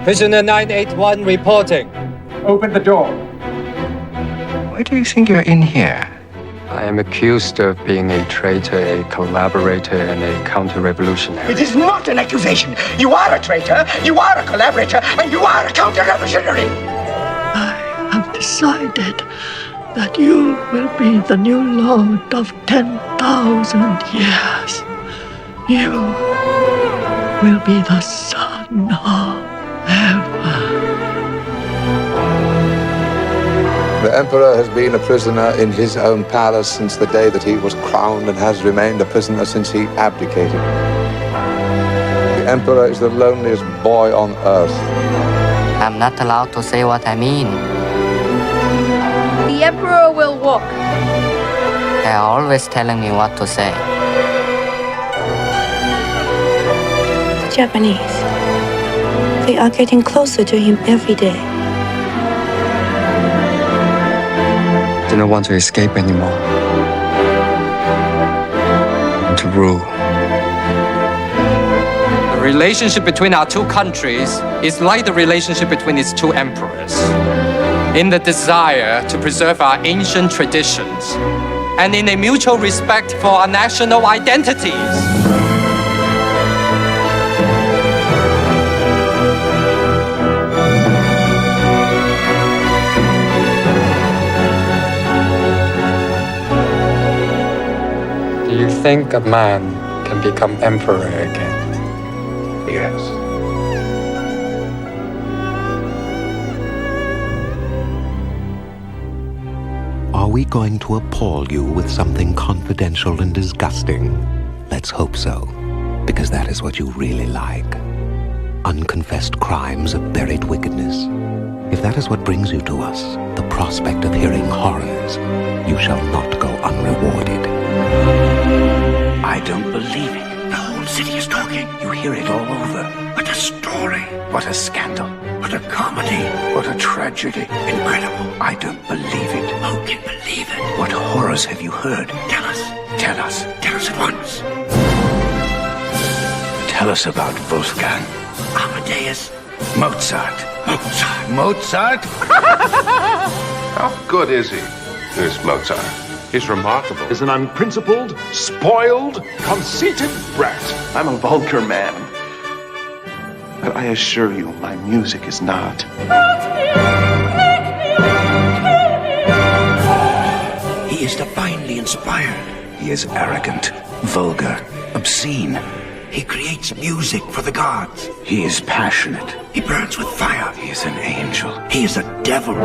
Prisoner 981 reporting. Open the door. Why do you think you're in here? I am accused of being a traitor, a collaborator, and a counter-revolutionary. It is not an accusation. You are a traitor, you are a collaborator, and you are a counter-revolutionary. I have decided that you will be the new lord of 10,000 years. You will be the son of heaven. The Emperor has been a prisoner in his own palace since the day that he was crowned and has remained a prisoner since he abdicated. The Emperor is the loneliest boy on earth. I'm not allowed to say what I mean. The Emperor will walk. They're always telling me what to say. The Japanese, they are getting closer to him every day. I do not want to escape anymore. And to rule. The relationship between our two countries is like the relationship between its two emperors, in the desire to preserve our ancient traditions and in a mutual respect for our national identities. Do you think a man can become emperor again? Yes. Are we going to appall you with something confidential and disgusting? Let's hope so, because that is what you really like. Unconfessed crimes of buried wickedness. If that is what brings you to us, the prospect of hearing horrors, you shall not go unrewarded. I don't believe it. The whole city is talking. You hear it all over. What a story. What a scandal. What a comedy. What a tragedy. Incredible. I don't believe it. Who can believe it? What horrors have you heard? Tell us. Tell us. Tell us at once. Tell us about Wolfgang. Amadeus. Mozart. Mozart. Mozart? How good is he, this Mozart? He's remarkable. Is an unprincipled, spoiled, conceited brat. I'm a vulgar man. But I assure you, my music is not. He is divinely inspired. He is arrogant, vulgar, obscene. He creates music for the gods. He is passionate. He burns with fire. He is an angel. He is a devil.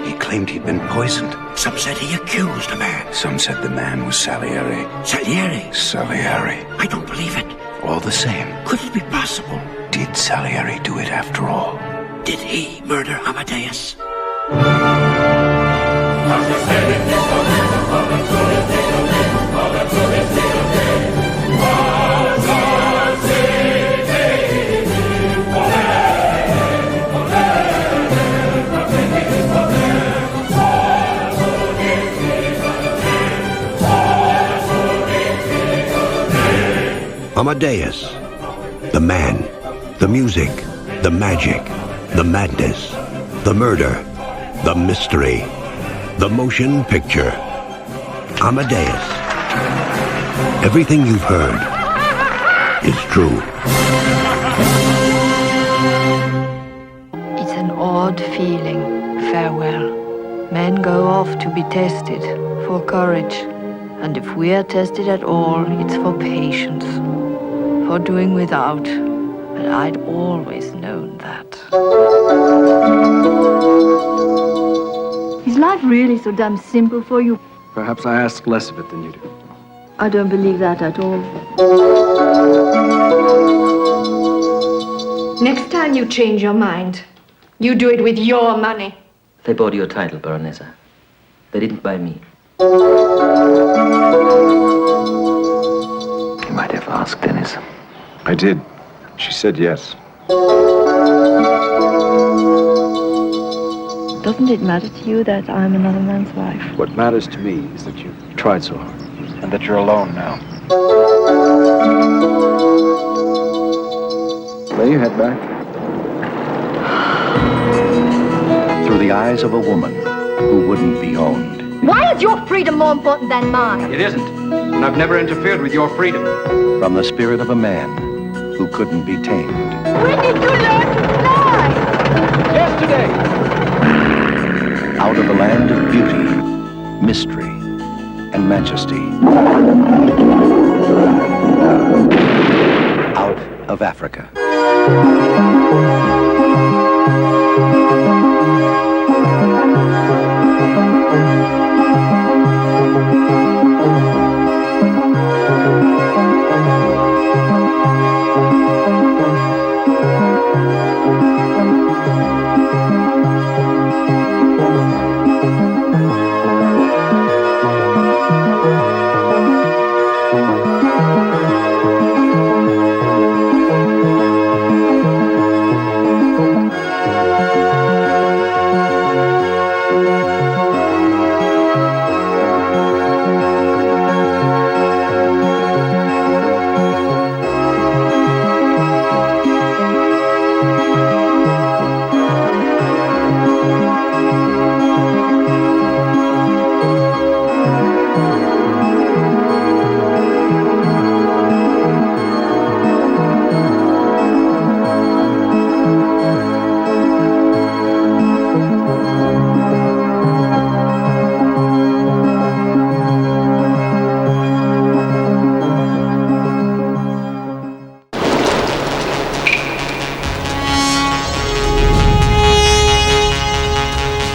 He claimed he'd been poisoned. Some said he accused a man. Some said the man was Salieri. Salieri? Salieri. I don't believe it. All the same. Could it be possible? Did Salieri do it after all? Did he murder Amadeus? Amadeus, the man, the music, the magic, the madness, the murder, the mystery, the motion picture. Amadeus. Everything you've heard is true. It's an odd feeling, farewell. Men go off to be tested for courage. And if we are tested at all, it's for patience. For doing without, and I'd always known that. Is life really so damn simple for you? Perhaps I ask less of it than you do. I don't believe that at all. Next time you change your mind, you do it with your money. They bought your title, Baronessa. They didn't buy me. You might have asked Dennis. I did. She said yes. Doesn't it matter to you that I'm another man's wife? What matters to me is that you've tried so hard, and that you're alone now. Lay your head back. through the eyes of a woman who wouldn't be owned. Why is your freedom more important than mine? It isn't. And I've never interfered with your freedom. From the spirit of a man who couldn't be tamed. When did you learn to fly? Yesterday! Out of the land of beauty, mystery, and majesty. Out of Africa.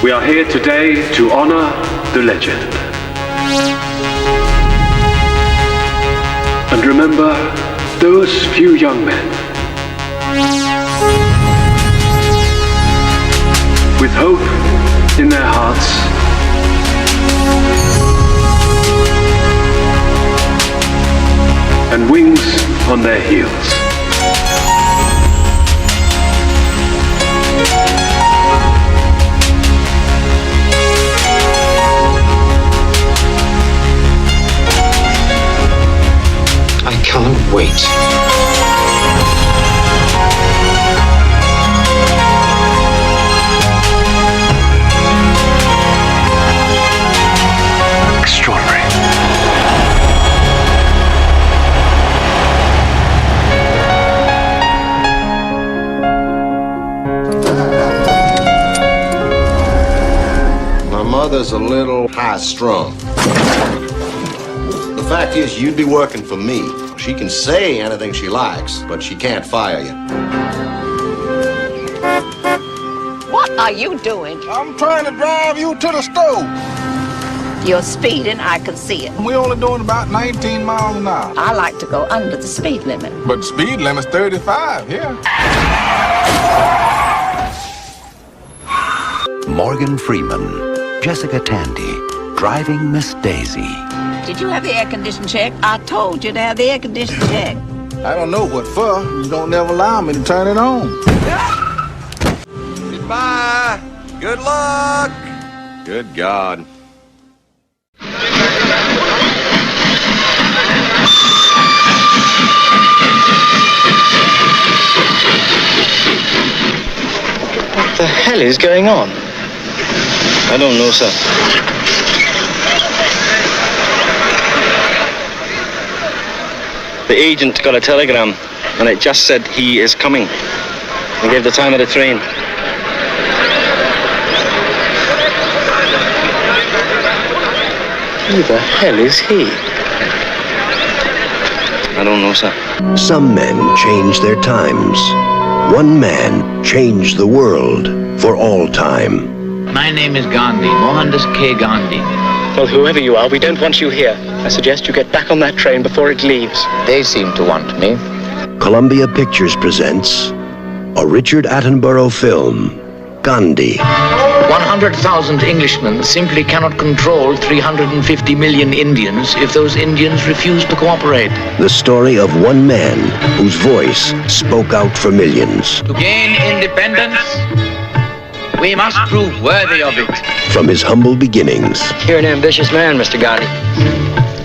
We are here today to honor the legend. And remember those few young men. With hope in their hearts. And wings on their heels. I can't wait. Extraordinary. My mother's a little high-strung. The fact is, you'd be working for me. She can say anything she likes, but she can't fire you. What are you doing? I'm trying to drive you to the store. You're speeding, I can see it. We're only doing about 19 miles an hour. I like to go under the speed limit. But the speed limit's 35 here. Morgan Freeman, Jessica Tandy, driving Miss Daisy. Did you have the air condition checked? I told you to have the air condition checked. I don't know what for. You don't never allow me to turn it on. Goodbye. Good luck. Good God. What the hell is going on? I don't know, sir. The agent got a telegram, and it just said he is coming. He gave the time of the train. Who the hell is he? I don't know, sir. Some men change their times. One man changed the world for all time. My name is Gandhi, Mohandas K. Gandhi. Well, whoever you are, we don't want you here. I suggest you get back on that train before it leaves. They seem to want me. Columbia Pictures presents a Richard Attenborough film, Gandhi. 100,000 Englishmen simply cannot control 350 million Indians if those Indians refuse to cooperate. The story of one man whose voice spoke out for millions. To gain independence, we must prove worthy of it. From his humble beginnings. You're an ambitious man, Mr. Gandhi.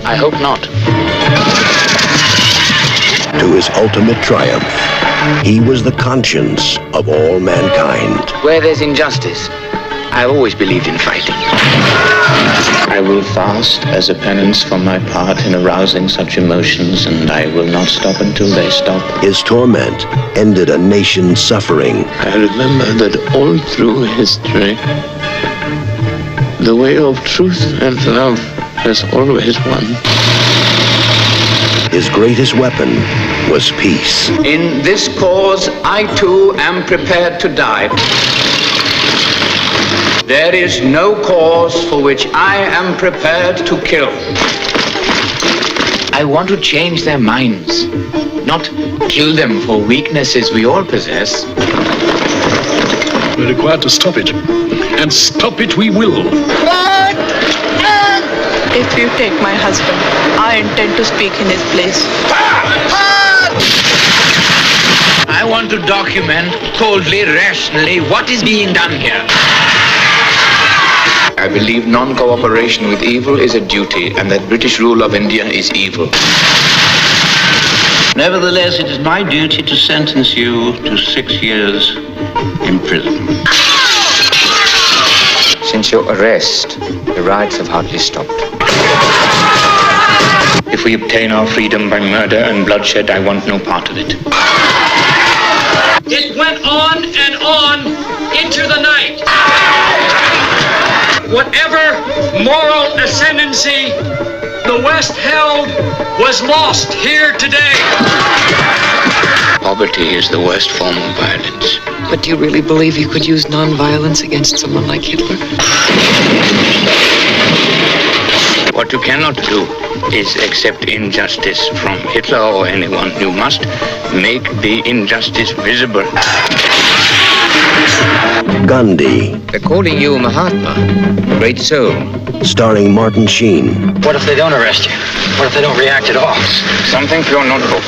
I hope not. To his ultimate triumph. He was the conscience of all mankind. Where there's injustice, I always believed in fighting. I will fast as a penance for my part in arousing such emotions, and I will not stop until they stop. His torment ended a nation's suffering. I remember that all through history, the way of truth and love has always won. His greatest weapon was peace. In this cause, I too am prepared to die. There is no cause for which I am prepared to kill. I want to change their minds, not kill them for weaknesses we all possess. We're required to stop it, and stop it we will. If you take my husband, I intend to speak in his place. I want to document coldly, rationally, what is being done here. I believe non-cooperation with evil is a duty, and that British rule of India is evil. Nevertheless, it is my duty to sentence you to 6 years in prison. Since your arrest, the riots have hardly stopped. If we obtain our freedom by murder and bloodshed, I want no part of it. It went on and on into the night. Whatever moral ascendancy the West held was lost here today. Poverty is the worst form of violence. But do you really believe you could use non-violence against someone like Hitler? What you cannot do is accept injustice from Hitler or anyone. You must make the injustice visible. Gandhi. They're calling you a Mahatma, a great soul. Starring Martin Sheen. What if they don't arrest you? What if they don't react at all? Something for your notebook.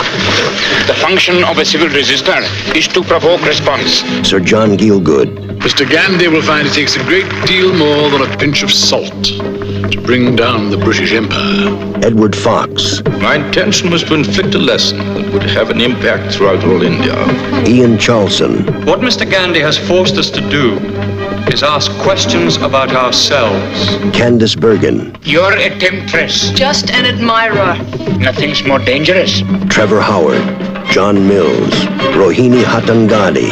The function of a civil resistor is to provoke response. Sir John Gielgud. Mr. Gandhi will find it takes a great deal more than a pinch of salt to bring down the British Empire. Edward Fox. My intention was to inflict a lesson that would have an impact throughout all India. Ian Charlson. What Mr. Gandhi has forced us to do is ask questions about ourselves. Candice Bergen. You're a temptress. Just an admirer. Nothing's more dangerous. Trevor Howard. John Mills. Rohini Hattangadi.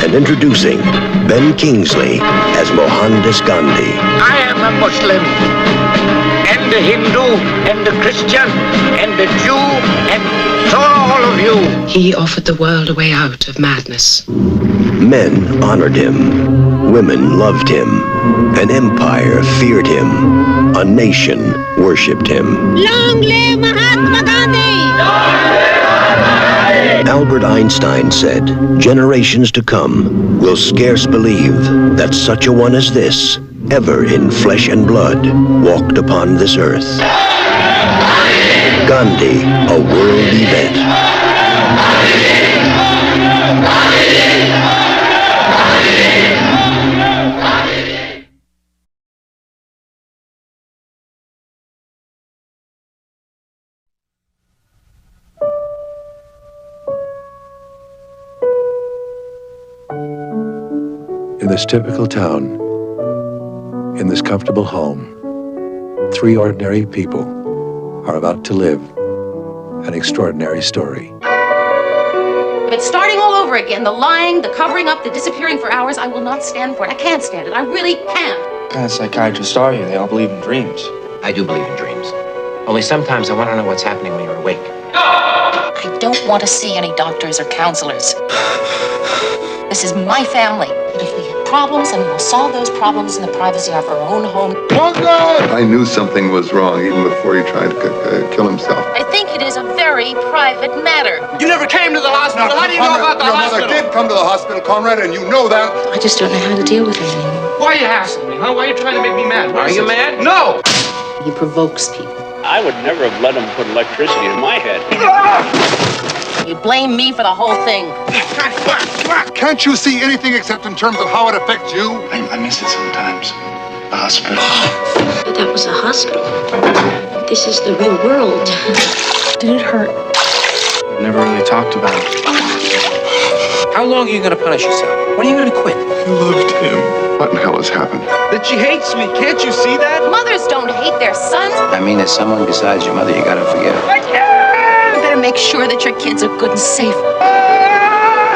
And introducing Ben Kingsley as Mohandas Gandhi. I am a Muslim, and a Hindu, and a Christian, and a Jew, and so are all of you. He offered the world a way out of madness. Men honored him. Women loved him. An empire feared him. A nation worshipped him. Long live Mahatma Gandhi! Albert Einstein said, generations to come will scarce believe that such a one as this ever in flesh and blood walked upon this earth. Gandhi, a world event. In this typical town, in this comfortable home, 3 ordinary people are about to live an extraordinary story. It's starting all over again. The lying, the covering up, the disappearing for hours. I will not stand for it. I can't stand it. I really can't. What kind of psychiatrists are you? They all believe in dreams. I do believe in dreams. Only sometimes I want to know what's happening when you're awake. I don't want to see any doctors or counselors. This is my family. And if we have problems, then we will solve those problems in the privacy of our own home. I knew something was wrong even before he tried to kill himself. I think it is a very private matter. You never came to the hospital. How do you know about the hospital? Your mother did come to the hospital, Conrad, and you know that. I just don't know how to deal with it anymore. Why are you hassling me, huh? Why are you trying to make me mad? Are you mad? No! He provokes people. I would never have let him put electricity in my head. You blame me for the whole thing. Can't you see anything except in terms of how it affects you? I miss it sometimes. The hospital. But that was a hospital. This is the real world. Did it hurt? Never really talked about it. How long are you going to punish yourself? When are you going to quit? You loved him. What in hell has happened? That she hates me. Can't you see that? Mothers don't hate their sons. I mean, there's someone besides your mother you got to forgive. You better make sure that your kids are good and safe.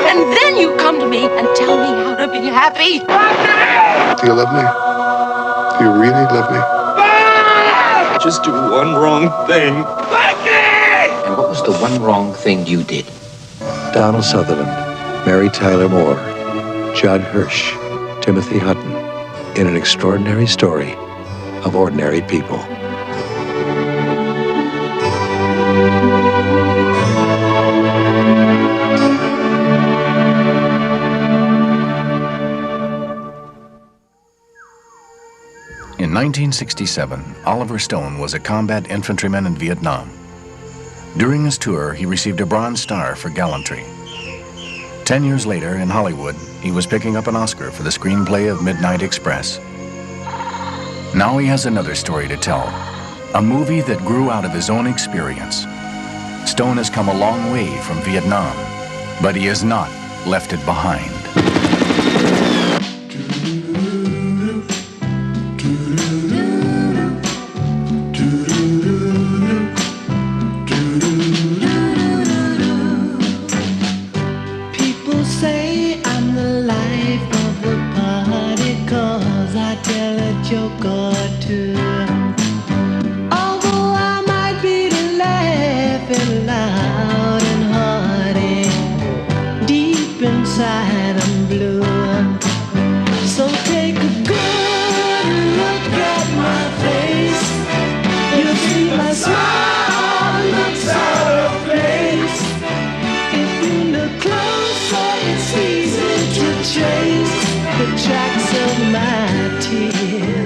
And then you come to me and tell me how to be happy. Do you love me? Do you really love me? Just do one wrong thing. And what was the one wrong thing you did? Donald Sutherland, Mary Tyler Moore, Judd Hirsch, Timothy Hutton, in an extraordinary story of ordinary people. In 1967, Oliver Stone was a combat infantryman in Vietnam. During his tour, he received a Bronze Star for gallantry. 10 years later, in Hollywood, he was picking up an Oscar for the screenplay of Midnight Express. Now he has another story to tell, a movie that grew out of his own experience. Stone has come a long way from Vietnam, but he has not left it behind.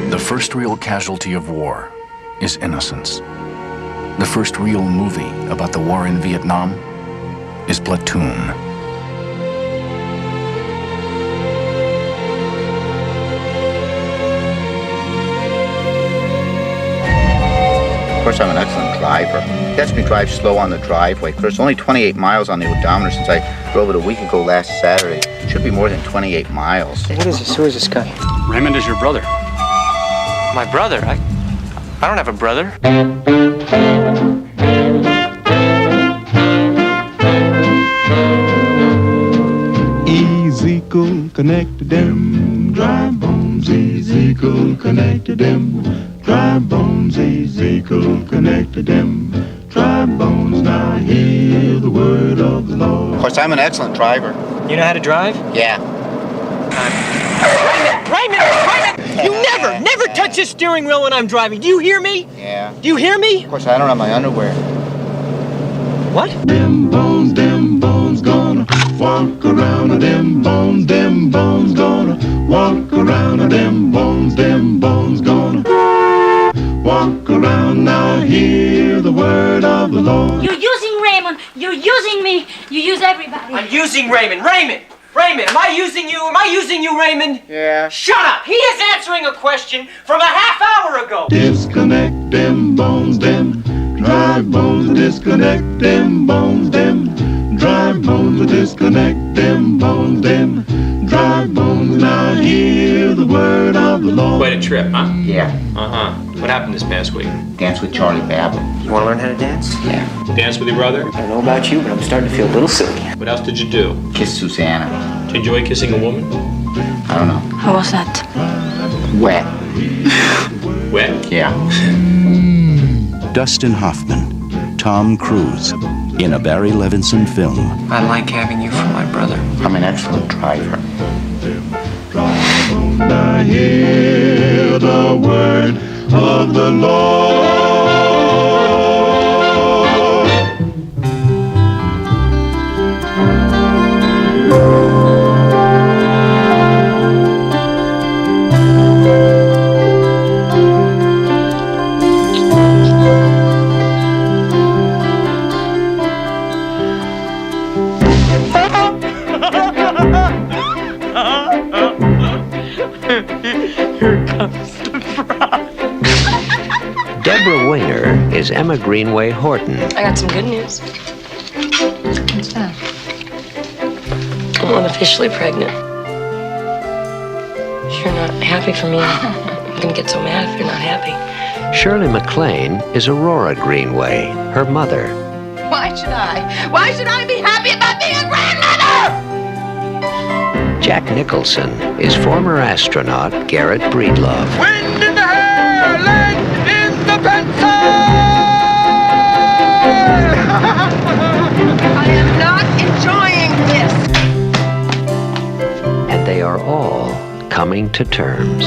The first real casualty of war is innocence. The first real movie about the war in Vietnam is Platoon. Of course, I'm an excellent driver. He lets me drive slow on the driveway. There's only 28 miles on the odometer since I drove it a week ago last Saturday. It should be more than 28 miles. What is this? Who is this guy? Raymond is your brother. My brother? I don't have a brother. Ezekiel connected them, dry bones, Ezekiel connected them, dry bones, Ezekiel connected them, dry bones, now hear the word of the Lord. Of course, I'm an excellent driver. You know how to drive? Yeah. Raymond! You never touch the steering wheel when I'm driving. Do you hear me? Yeah. Do you hear me? Of course, I don't have my underwear. What? Them bones gonna walk around, them bones gonna walk around, them bones gonna walk around, now hear the word of the Lord. You're using Raymond, you're using me, you use everybody. I'm using Raymond. Raymond, am I using you, Raymond? Yeah. Shut up! He is answering a question from a half hour ago. Disconnect them bones, them dry bones, disconnect them bones, them dry bones, disconnect them bones, them dry bones, now hear the word of the Lord. Quite a trip, huh? Yeah. Uh-huh. What happened this past week? Dance with Charlie Babbitt. You want to learn how to dance? Yeah. Dance with your brother? I don't know about you, but I'm starting to feel a little silly. What else did you do? Kiss Susanna. Do you enjoy kissing a woman? I don't know. How was that? Wet. Wet? Yeah. Dustin Hoffman, Tom Cruise, in a Barry Levinson film. I like having you for my brother. I'm an excellent driver. I hear the word of the Lord. Here comes the frog. Deborah Winger is Emma Greenway Horton. I got some good news. What's that? Well, I'm officially pregnant. If you're not happy for me, I'm gonna get so mad if you're not happy. Shirley MacLaine is Aurora Greenway, her mother. Why should I? Why should I be happy about being a grandmother? Jack Nicholson is former astronaut Garrett Breedlove. Wind in the hair, lead in the pencil! I am not enjoying this. And they are all coming to terms.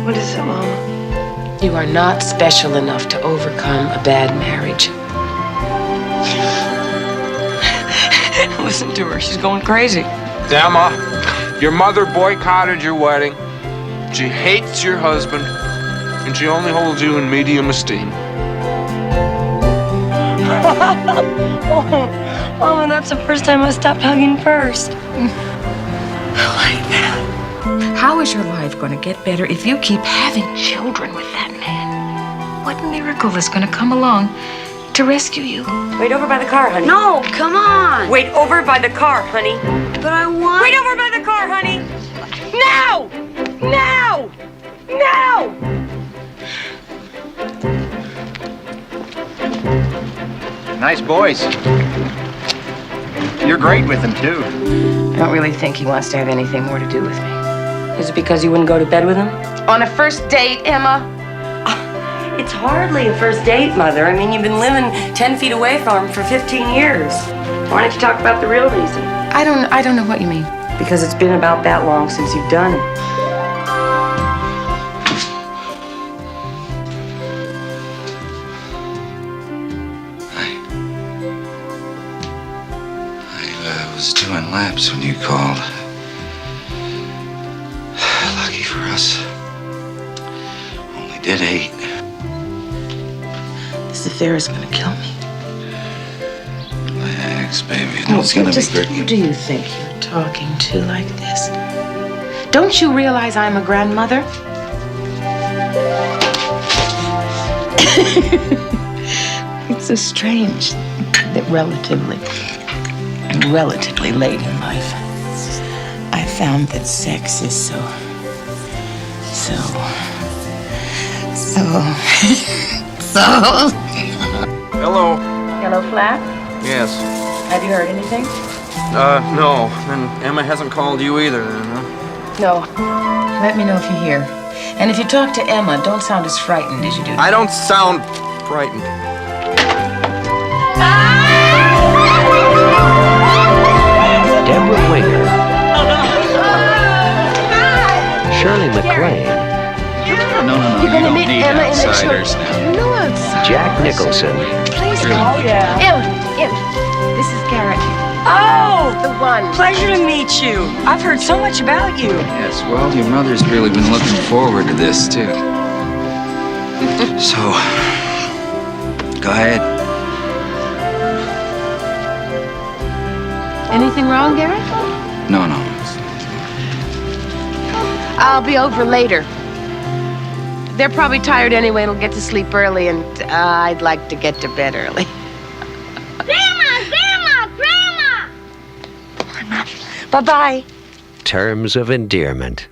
What is it, Mama? You are not special enough to overcome a bad marriage. Listen to her. She's going crazy. Emma, your mother boycotted your wedding. She hates your husband, and she only holds you in medium esteem. Oh, Mama, that's the first time I stopped hugging first. How is your life going to get better if you keep having children with that man? What miracle is going to come along to rescue you? Wait over by the car, honey. No, come on. Wait over by the car, honey. But I want... Wait over by the car, honey. Now! Now! Now! Nice boys. You're great with them, too. I don't really think he wants to have anything more to do with me. Is it because you wouldn't go to bed with him? On a first date, Emma? It's hardly a first date, Mother. I mean, you've been living 10 feet away from him for 15 years. Why don't you talk about the real reason? I don't know what you mean. Because it's been about that long since you've done it. I was doing laps when you called. Lucky for us. Only did 8. This affair is going to kill me. Relax, baby. It's going to be great. Who do you think you're talking to like this? Don't you realize I'm a grandmother? It's so strange that relatively late in life, I found that sex is so. Hello. Hello, Flat. Yes. Have you heard anything? No. And Emma hasn't called you either, then, huh? No. Let me know if you hear. And if you talk to Emma, don't sound as frightened as you do. I don't sound frightened. Deborah Winger. Shirley MacLaine. No, You're you gonna don't meet need Emma in the outsiders church. now. No outside. Jack Nicholson. Please Really? call. Emma. This is Garrett. Oh! The one. Pleasure to meet you. I've heard so much about you. Yes, well, your mother's really been looking forward to this, too. So, go ahead. Anything wrong, Garrett? No. I'll be over later. They're probably tired anyway and will get to sleep early, and I'd like to get to bed early. Bye-bye. Terms of endearment.